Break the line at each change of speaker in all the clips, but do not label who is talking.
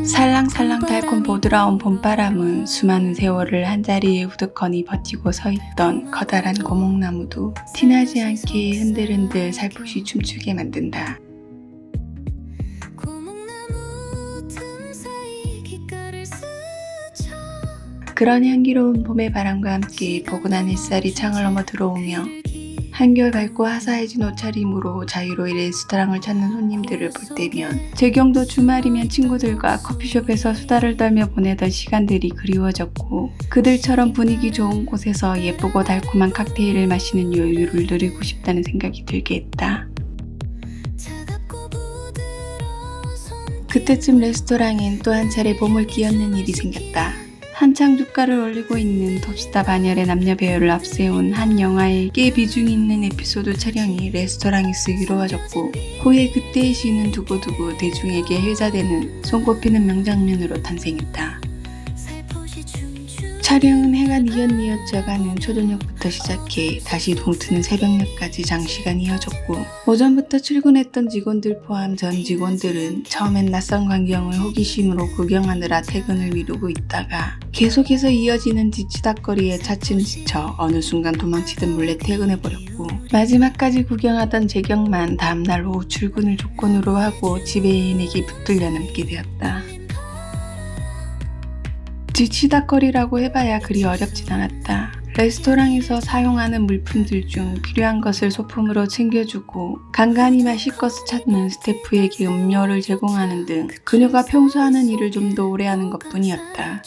살랑살랑 달콤 보드라운 봄바람은 수많은 세월을 한자리에 우두커니 버티고 서있던 커다란 고목나무도 티나지 않게 흔들흔들 살포시 춤추게 만든다. 그런 향기로운 봄의 바람과 함께 포근한 햇살이 창을 넘어 들어오며 한결 밝고 화사해진 옷차림으로 자유로이 레스토랑을 찾는 손님들을 볼 때면 재경도 주말이면 친구들과 커피숍에서 수다를 떨며 보내던 시간들이 그리워졌고 그들처럼 분위기 좋은 곳에서 예쁘고 달콤한 칵테일을 마시는 여유를 누리고 싶다는 생각이 들게 했다. 그때쯤 레스토랑엔 또 한 차례 봄을 끼얹는 일이 생겼다. 한창 주가를 올리고 있는 톱스타 반열의 남녀 배우를 앞세운 한 영화의 꽤 비중 있는 에피소드 촬영이 레스토랑에서 이루어졌고 후에 그때의 시는 두고두고 대중에게 회자되는 손꼽히는 명장면으로 탄생했다. 촬영은 해가 뉘엿뉘엿 져가는 초저녁부터 시작해 다시 동트는 새벽녘까지 장시간 이어졌고 오전부터 출근했던 직원들 포함 전 직원들은 처음엔 낯선 광경을 호기심으로 구경하느라 퇴근을 미루고 있다가 계속해서 이어지는 뒤치다거리에 차츰 지쳐 어느 순간 도망치듯 몰래 퇴근해버렸고 마지막까지 구경하던 재경만 다음날 오후 출근을 조건으로 하고 지배인에게 붙들려 남게 되었다. 뒤치다거리라고 해봐야 그리 어렵진 않았다. 레스토랑에서 사용하는 물품들 중 필요한 것을 소품으로 챙겨주고 간간히 마실 것을 찾는 스태프에게 음료를 제공하는 등 그녀가 평소 하는 일을 좀 더 오래 하는 것뿐이었다.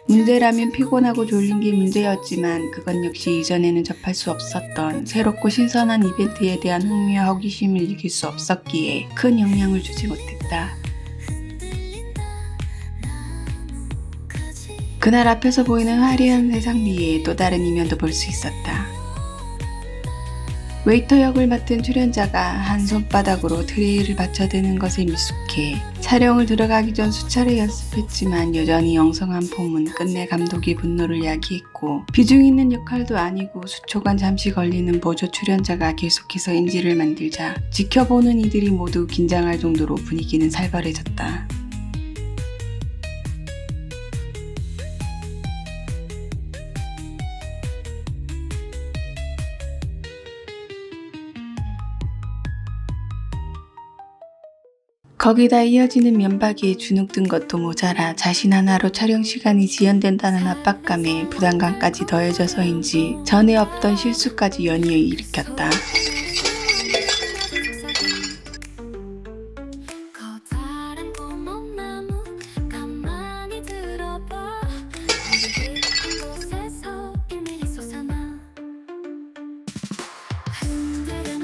문제라면 피곤하고 졸린 게 문제였지만 그건 역시 이전에는 접할 수 없었던 새롭고 신선한 이벤트에 대한 흥미와 호기심을 이길 수 없었기에 큰 영향을 주지 못했다. 그날 앞에서 보이는 화려한 세상 뒤에 또 다른 이면도 볼 수 있었다. 웨이터 역을 맡은 출연자가 한 손바닥으로 트레이를 받쳐드는 것에 미숙해 촬영을 들어가기 전 수차례 연습했지만 여전히 영성한 폼은 끝내 감독의 분노를 야기했고 비중 있는 역할도 아니고 수초간 잠시 걸리는 보조 출연자가 계속해서 NG를 만들자 지켜보는 이들이 모두 긴장할 정도로 분위기는 살벌해졌다. 거기다 이어지는 면박에 주눅든 것도 모자라 자신 하나로 촬영 시간이 지연된다는 압박감에 부담감까지 더해져서인지 전에 없던 실수까지 연이어 일으켰다.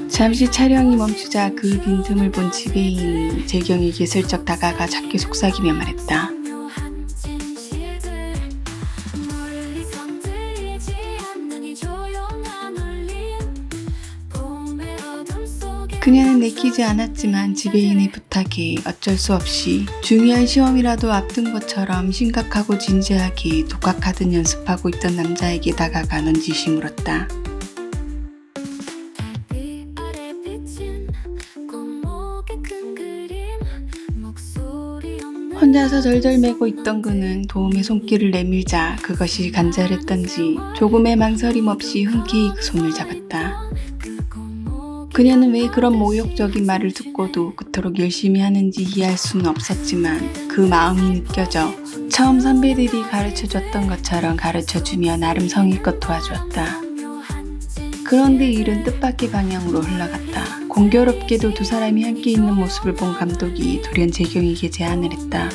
잠시 촬영이 멈추자 그 빈틈을 본 지배인이 재경에게 슬쩍 다가가 작게 속삭이며 말했다. 그녀는 내키지 않았지만 지배인의 부탁에 어쩔 수 없이 중요한 시험이라도 앞둔 것처럼 심각하고 진지하게 독학하듯 연습하고 있던 남자에게 다가가 넌지시 물었다. 혼자서 절절 매고 있던 그는 도움의 손길을 내밀자 그것이 간절했던지 조금의 망설임 없이 흔쾌히 그 손을 잡았다. 그녀는 왜 그런 모욕적인 말을 듣고도 그토록 열심히 하는지 이해할 수는 없었지만 그 마음이 느껴져 처음 선배들이 가르쳐줬던 것처럼 가르쳐주며 나름 성의껏 도와주었다. 그런데 일은 뜻밖의 방향으로 흘러갔다. 공교롭게도 두 사람이 함께 있는 모습을 본 감독이 돌연 재경에게 제안을 했다.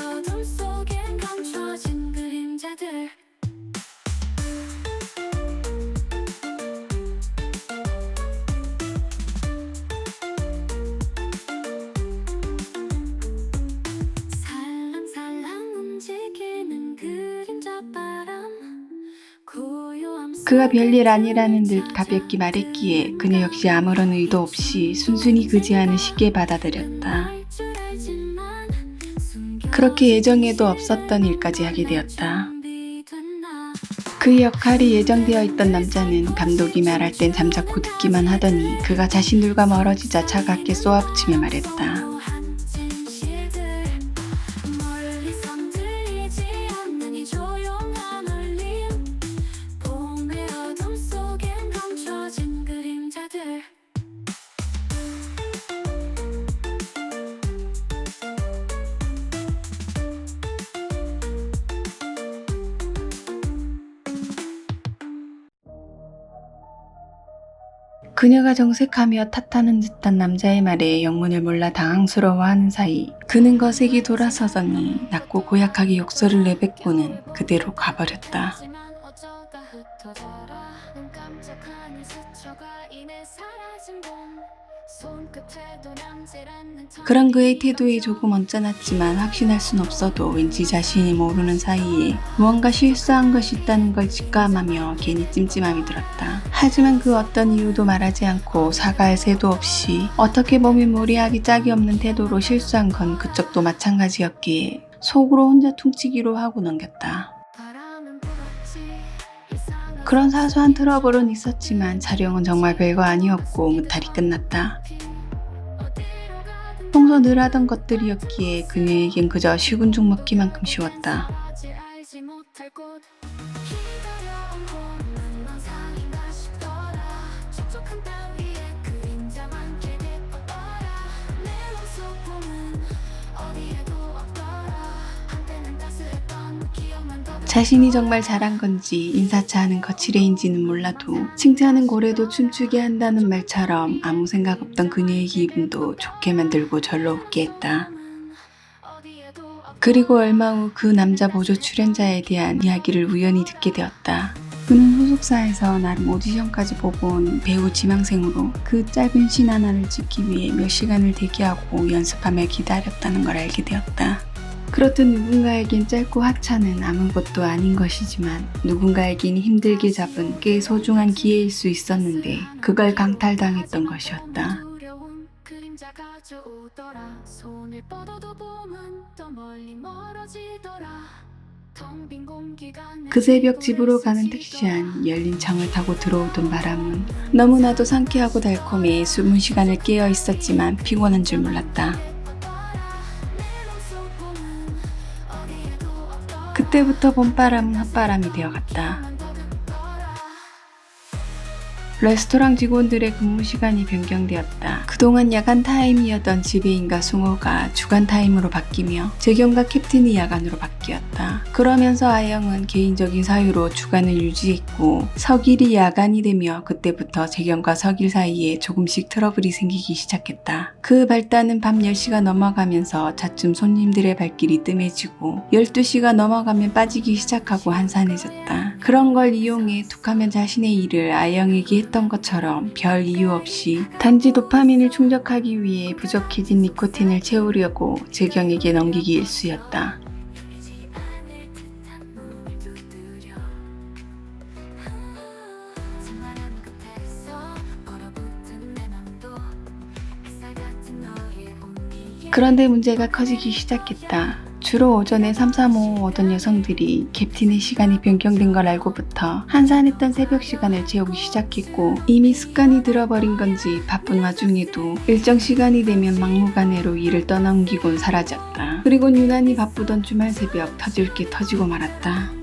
그가 별일 아니라는 듯 가볍게 말했기에 그녀 역시 아무런 의도 없이 순순히 그 제안을 쉽게 받아들였다. 그렇게 예정에도 없었던 일까지 하게 되었다. 그 역할이 예정되어 있던 남자는 감독이 말할 땐 잠자코 듣기만 하더니 그가 자신들과 멀어지자 차갑게 쏘아붙이며 말했다. 그녀가 정색하며 탓하는 듯한 남자의 말에 영문을 몰라 당황스러워하는 사이 그는 거세게 돌아서더니 낮고 고약하게 욕설을 내뱉고는 그대로 가버렸다. 그런 그의 태도에 조금 언짢았지만 확신할 순 없어도 왠지 자신이 모르는 사이에 무언가 실수한 것이 있다는 걸 직감하며 괜히 찜찜함이 들었다. 하지만 그 어떤 이유도 말하지 않고 사과할 새도 없이 어떻게 보면 무리하기 짝이 없는 태도로 실수한 건 그쪽도 마찬가지였기에 속으로 혼자 퉁치기로 하고 넘겼다. 그런 사소한 트러블은 있었지만 촬영은 정말 별거 아니었고 무탈이 끝났다. 평소 늘 하던 것들이었기에 그녀에겐 그저 식은 죽 먹기만큼 쉬웠다. 자신이 정말 잘한 건지 인사차 하는 거칠애인지는 몰라도 칭찬은 고래도 춤추게 한다는 말처럼 아무 생각 없던 그녀의 기분도 좋게 만들고 절로 웃게 했다. 그리고 얼마 후 그 남자 보조 출연자에 대한 이야기를 우연히 듣게 되었다. 그는 소속사에서 나름 오디션까지 보고 온 배우 지망생으로 그 짧은 씬 하나를 찍기 위해 몇 시간을 대기하고 연습하며 기다렸다는 걸 알게 되었다. 그렇듯 누군가에겐 짧고 하찮은 아무것도 아닌 것이지만 누군가에겐 힘들게 잡은 꽤 소중한 기회일 수 있었는데 그걸 강탈당했던 것이었다. 그 새벽 집으로 가는 택시 안 열린 창을 타고 들어오던 바람은 너무나도 상쾌하고 달콤해 20시간을 깨어 있었지만 피곤한 줄 몰랐다. 그때부터 봄바람은 헛바람이 되어갔다. 레스토랑 직원들의 근무 시간이 변경되었다. 그동안 야간 타임이었던 지배인과 승호가 주간 타임으로 바뀌며 재경과 캡틴이 야간으로 바뀌었다. 그러면서 아영은 개인적인 사유로 주간을 유지했고 석일이 야간이 되며 그때부터 재경과 석일 사이에 조금씩 트러블이 생기기 시작했다. 그 발단은 밤 10시가 넘어가면서 차츰 손님들의 발길이 뜸해지고 12시가 넘어가면 빠지기 시작하고 한산해졌다. 그런 걸 이용해 툭하면 자신의 일을 아영에게 했던 것처럼 별 이유 없이 단지 도파민을 충족하기 위해 부족해진 니코틴을 채우려고 재경에게 넘기기 일쑤였다. 그런데 문제가 커지기 시작했다. 주로 오전에 3, 3, 5 오던 여성들이 캡틴의 시간이 변경된 걸 알고부터 한산했던 새벽 시간을 채우기 시작했고 이미 습관이 들어버린 건지 바쁜 와중에도 일정 시간이 되면 막무가내로 일을 떠넘기곤 사라졌다. 그리고 유난히 바쁘던 주말 새벽 터질 게 터지고 말았다.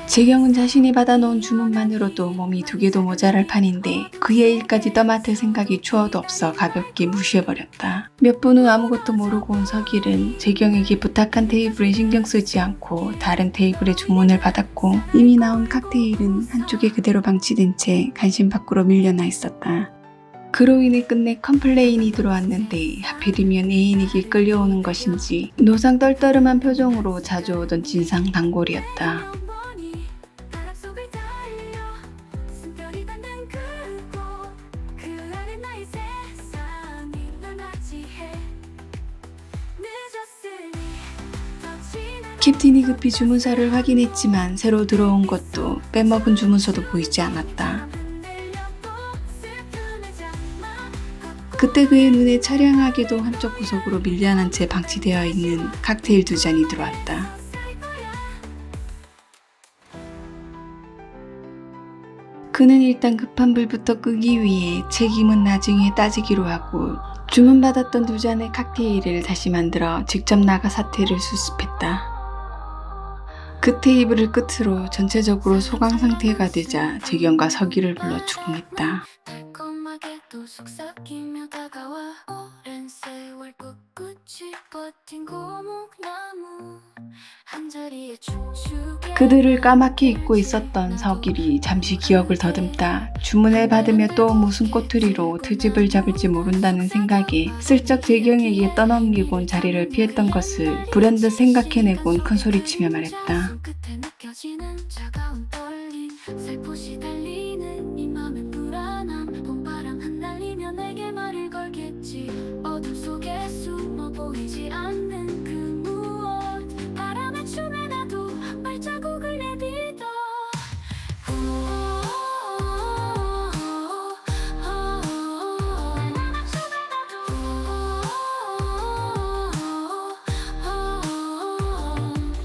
재경은 자신이 받아놓은 주문만으로도 몸이 2개도 모자랄 판인데 그의 일까지 떠맡을 생각이 추워도 없어 가볍게 무시해버렸다. 몇 분 후 아무것도 모르고 온 석일은 재경에게 부탁한 테이블에 신경 쓰지 않고 다른 테이블에 주문을 받았고 이미 나온 칵테일은 한쪽에 그대로 방치된 채 간신 밖으로 밀려나 있었다. 그로 인해 끝내 컴플레인이 들어왔는데 하필이면 애인에게 끌려오는 것인지 노상 떨떠름한 표정으로 자주 오던 진상 단골이었다. 캡틴이 급히 주문서를 확인했지만 새로 들어온 것도 빼먹은 주문서도 보이지 않았다. 그때 그의 눈에 처량하게도 한쪽 구석으로 밀려난 채 방치되어 있는 칵테일 2잔이 들어왔다. 그는 일단 급한 불부터 끄기 위해 책임은 나중에 따지기로 하고 주문받았던 2잔의 칵테일을 다시 만들어 직접 나가 사태를 수습했다. 그 테이블을 끝으로 전체적으로 소강 상태가 되자 재경과 석이를 불러 추궁했다.
또 속삭이며 다가와 오랜 세월 꿋꿋이 버틴 고목나무 한자리에 춤추게
그들을 까맣게 잊고 있었던 서길이 잠시 기억을 더듬다 주문을 받으며 또 무슨 꼬투리로 트집을 잡을지 모른다는 생각에 슬쩍 재경에게 떠넘기곤 자리를 피했던 것을 불현듯 생각해내곤 큰소리치며 말했다.
끝에 느껴지는 차가운 떨림 살포시 달리는 이 맘의 불안함 봄바람 흩날리며 내게 말을 걸겠지 어둠 속에 숨어 보이지 않는 그 무엇 바람에 춤에 나도 한 발자국을 내딛어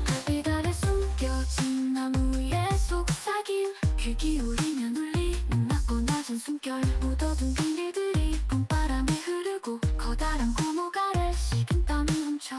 갈비달에 숨겨진 나무 위에 속삭임 귀 기울이면 울리는 낮고 낮은 숨결 묻어둔 빈길들이 봄바람에 흐르고 커다란 고목 아래 식은 땀이 훔쳐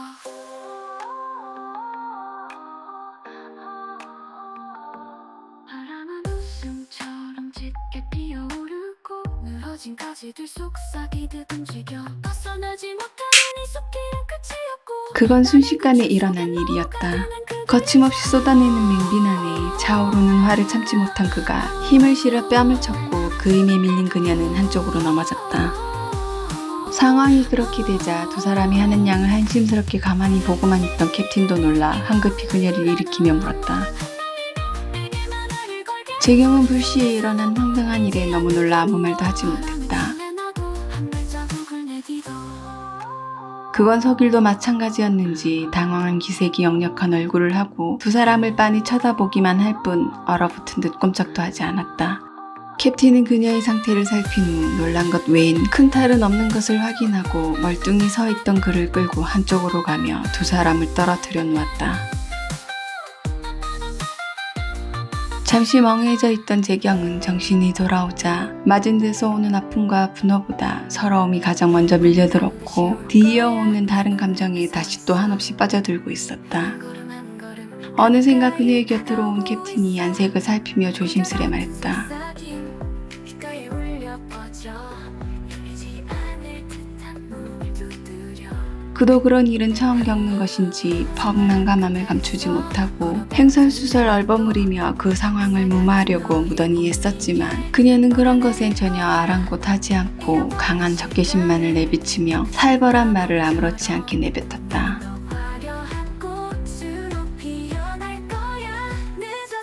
바람은 웃음처럼 짙게 피어오르고 늘어진 가지들 속삭이듯 움직여 벗어나지 못하는 이 숲길은 끝이었고
그건 순식간에 일어난 일이었다. 거침없이 쏟아내는 맹빈 안에 차오르는 화를 참지 못한 그가 힘을 실어 뺨을 쳤고 그림에 밀린 그녀는 한쪽으로 넘어졌다. 상황이 그렇게 되자 두 사람이 하는 양을 한심스럽게 가만히 보고만 있던 캡틴도 놀라 황급히 그녀를 일으키며 물었다. 재경은 불시에 일어난 황당한 일에 너무 놀라 아무 말도 하지 못했다. 그건 서길도 마찬가지였는지 당황한 기색이 역력한 얼굴을 하고 두 사람을 빤히 쳐다보기만 할 뿐 얼어붙은 듯 꼼짝도 하지 않았다. 캡틴은 그녀의 상태를 살핀 후 놀란 것 외엔 큰 탈은 없는 것을 확인하고 멀뚱히 서 있던 그를 끌고 한쪽으로 가며 두 사람을 떨어뜨려 놓았다. 잠시 멍해져 있던 재경은 정신이 돌아오자 맞은 데서 오는 아픔과 분노보다 서러움이 가장 먼저 밀려들었고 뒤이어오는 다른 감정에 다시 또 한없이 빠져들고 있었다. 어느샌가 그녀의 곁으로 온 캡틴이 안색을 살피며 조심스레 말했다. 그도 그런 일은 처음 겪는 것인지 퍽 난감함을 감추지 못하고 횡설수설 얼버무리며 그 상황을 무마하려고 무던히 애썼지만 그녀는 그런 것엔 전혀 아랑곳하지 않고 강한 적개심만을 내비치며 살벌한 말을 아무렇지 않게 내뱉었다.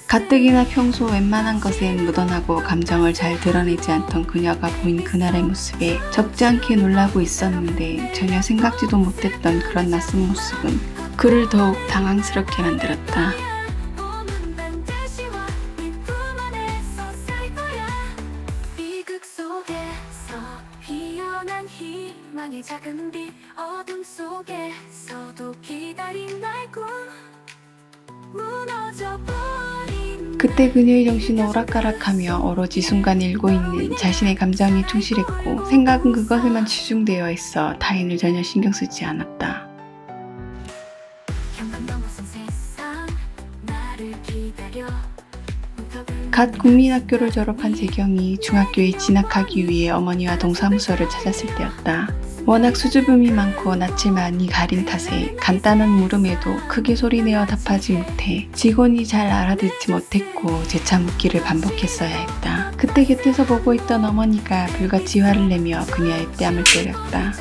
가뜩이나 평소 웬만한 것엔 무던하고 감정을 잘 드러내지 않던 그녀가 보인 그날의 모습에 적지 않게 놀라고 있었는데 전혀 생각지도 못했던 그런 낯선 모습은 그를 더욱 당황스럽게 만들었다.
희망의 작은 빛 어둠 속에서도 기다린 날 꿈 무너져버린
그때 그녀의 정신은 오락가락하며 오로지 순간 일고 있는 자신의 감정에 충실했고 생각은 그것에만 치중되어 있어 타인을 전혀 신경 쓰지 않았다.
현관 넘어선 세상 나를 기다려
갓 국민학교를 졸업한 재경이 중학교에 진학하기 위해 어머니와 동사무소를 찾았을 때였다. 워낙 수줍음이 많고 낯을 많이 가린 탓에 간단한 물음에도 크게 소리내어 답하지 못해 직원이 잘 알아듣지 못했고 재차 묻기를 반복했어야 했다. 그때 곁에서 보고 있던 어머니가 불같이 화를 내며 그녀의 뺨을 때렸다.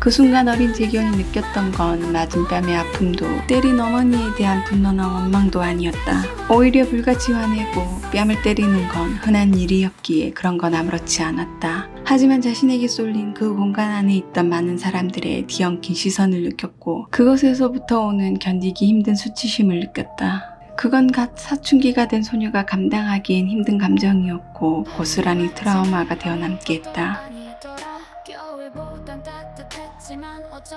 그 순간 어린 재경이 느꼈던 건 맞은 뺨의 아픔도 때린 어머니에 대한 분노나 원망도 아니었다. 오히려 불같이 화내고 뺨을 때리는 건 흔한 일이었기에 그런 건 아무렇지 않았다. 하지만 자신에게 쏠린 그 공간 안에 있던 많은 사람들의 뒤엉킨 시선을 느꼈고 그것에서부터 오는 견디기 힘든 수치심을 느꼈다. 그건 갓 사춘기가 된 소녀가 감당하기엔 힘든 감정이었고 고스란히 트라우마가 되어 남게 했다.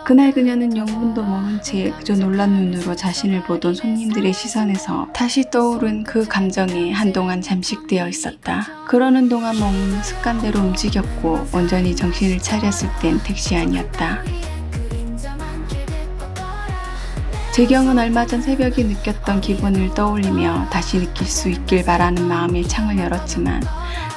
그날 그녀는 영분도 모른 채 그저 놀란 눈으로 자신을 보던 손님들의 시선에서 다시 떠오른 그 감정에 한동안 잠식되어 있었다. 그러는 동안 몸은 습관대로 움직였고 온전히 정신을 차렸을 땐 택시 안이었다. 재경은 얼마 전 새벽에 느꼈던 기분을 떠올리며 다시 느낄 수 있길 바라는 마음에 창을 열었지만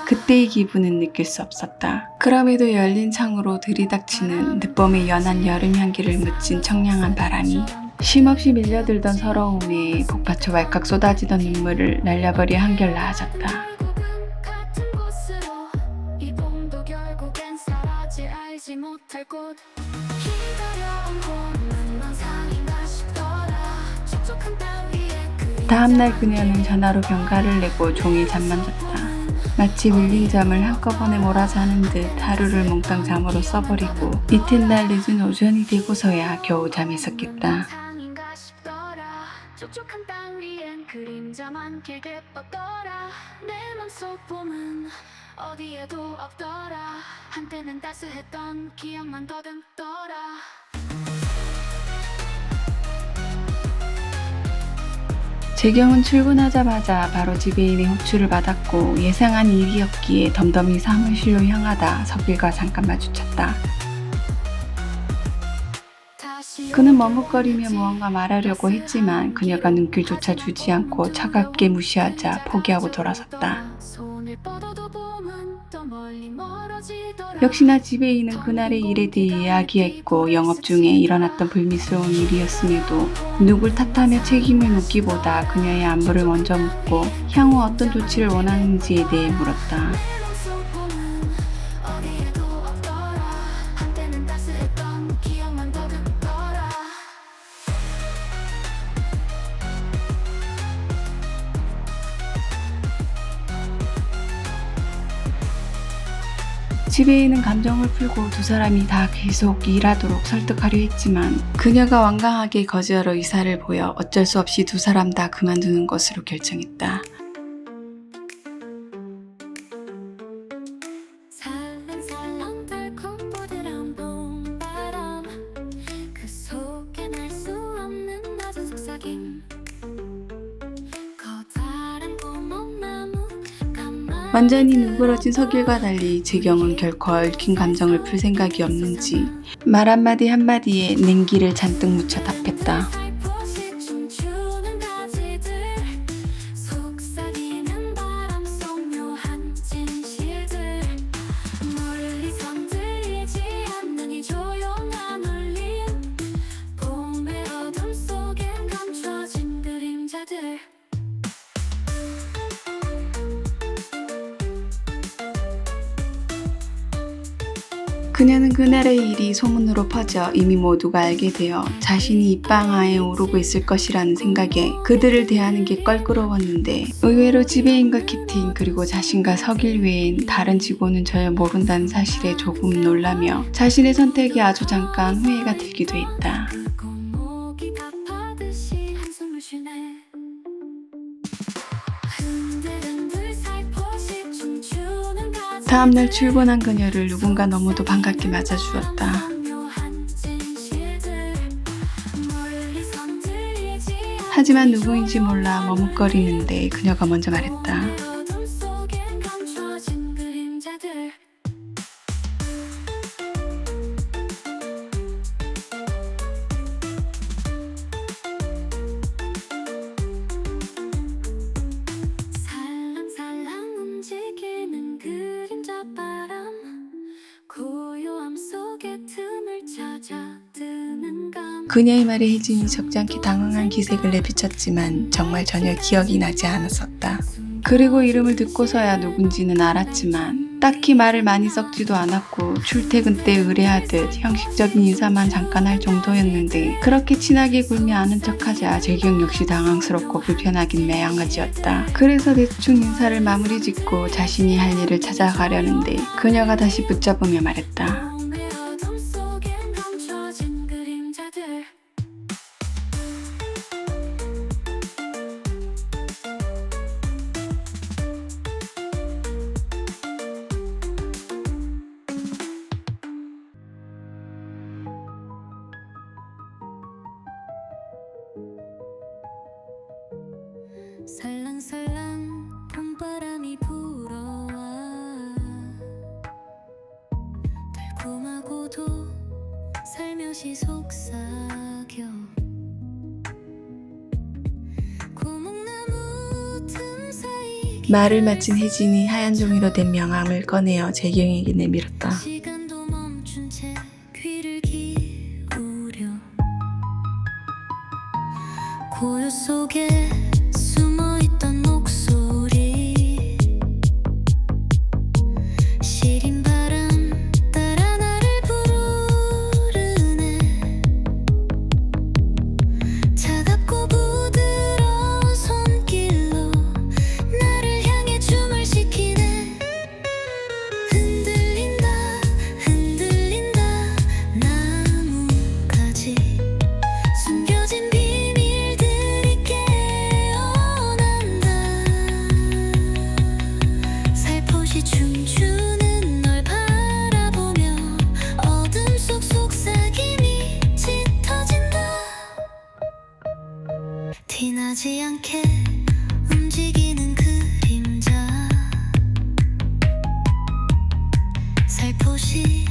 그때의 기분은 느낄 수 없었다. 그럼에도 열린 창으로 들이닥치는 늦봄의 연한 여름 향기를 묻힌 청량한 바람이 쉼없이 밀려들던 서러움에 북받쳐 왈칵 쏟아지던 눈물을 날려버려 한결 나아졌다.
같은 곳으로 이 봄도 결국엔 사라질 알지 못할 곳 기다려온 봄은 망상인가 싶더라 촉촉한 땅 위에
다음날 그녀는 전화로 병가를 내고 종일 잠만 잤다. 마치 밀린 잠을 한꺼번에 몰아자는 듯 하루를 몽땅 잠으로 써버리고 이튿날 늦은 오전이 되고서야 겨우 잠이 섰겠다.
상인가 싶더라 촉촉한 땅 위엔 그림자만 길게 뻗더라 내 맘속 봄은 어디에도 없더라 한때는 따스했던 기억만 더듬더라
재경은 출근하자마자 바로 지배인의 호출을 받았고 예상한 일이었기에 덤덤히 사무실로 향하다 석일과 잠깐 마주쳤다. 그는 머뭇거리며 무언가 말하려고 했지만 그녀가 눈길조차 주지 않고 차갑게 무시하자 포기하고 돌아섰다.
손을 뻗어도 봄은 더 멀리 멀어지더라
역시나 지배인은 그날의 일에 대해 이야기했고 영업 중에 일어났던 불미스러운 일이었음에도 누굴 탓하며 책임을 묻기보다 그녀의 안부를 먼저 묻고 향후 어떤 조치를 원하는지에 대해 물었다.
내 맘속 봄은 어디에도 없더라 한때는 따스했던 기억만 더듬더라
지배인은 감정을 풀고 두 사람이 다 계속 일하도록 설득하려 했지만 그녀가 완강하게 거절하러 의사를 보여 어쩔 수 없이 두 사람 다 그만두는 것으로 결정했다.
살랑살랑 달콤 부드러운 봄바람 그 속엔 알 수 없는 낮은 속삭임 커다란 구멍나무 가만
완전히 누그러진 석일과 달리 재경은 결코 얽힌 감정을 풀 생각이 없는지 말 한마디 한마디에 냉기를 잔뜩 묻혀 답했다.
살포시 춤추는 가지들 속삭이는 바람 속 묘한 진실들 멀리선 들리지 않는 이 조용한 울림 봄의 어둠 속엔 감춰진 그림자들
그녀는 그날의 일이 소문으로 퍼져 이미 모두가 알게 되어 자신이 입방아에 오르고 있을 것이라는 생각에 그들을 대하는 게 껄끄러웠는데 의외로 지배인과 캡틴 그리고 자신과 석일 외엔 다른 직원은 전혀 모른다는 사실에 조금 놀라며 자신의 선택이 아주 잠깐 후회가 들기도 했다.
공목이 밥하듯이 한숨을 쉬네 흔들흔들 살포시 춤추는 가지들
다음날 출근한 그녀를 누군가 너무도 반갑게 맞아주었다.
묘한 진실들 멀리선 들리지
하지만 누구인지 몰라 머뭇거리는데 그녀가 먼저 말했다.
어둠 속엔 감춰진 그림자들 살랑살랑 움직이는 그림자 바람 고요함 속에 틈을 찾아 드는 감
그녀의 말에 혜진이 적지 않게 당황한 기색을 내비쳤지만 정말 전혀 기억이 나지 않았었다. 그리고 이름을 듣고서야 누군지는 알았지만 딱히 말을 많이 섞지도 않았고 출퇴근 때 의뢰하듯 형식적인 인사만 잠깐 할 정도였는데 그렇게 친하게 굴며 아는 척하자 재경 역시 당황스럽고 불편하긴 매한가지였다. 그래서 대충 인사를 마무리 짓고 자신이 할 일을 찾아가려는데 그녀가 다시 붙잡으며 말했다.
봄의 어둠 속엔 감춰진 그림자들 살랑살랑 봄바람이 불어와 달콤하고도 살며시 속삭여 고목나무 틈 사이
말을 마친 혜진이 하얀 종이로 된 명함을 꺼내어 재경에게 내밀었다.
시간도 멈춘 채 귀를 기울여 고요 속에 숨어있던 목소리 시린 바람 따라 나를 부르네 차갑고 부드러운 손길로 나를 향해 춤을 시키네 흔들린다 흔들린다 나뭇가지 숨겨진 비밀들이 깨어난다 살포시 춤추는 널 바라보며 어둠 속 속삭임이 짙어진다 티나지 않게 움직이는 그림자 살포시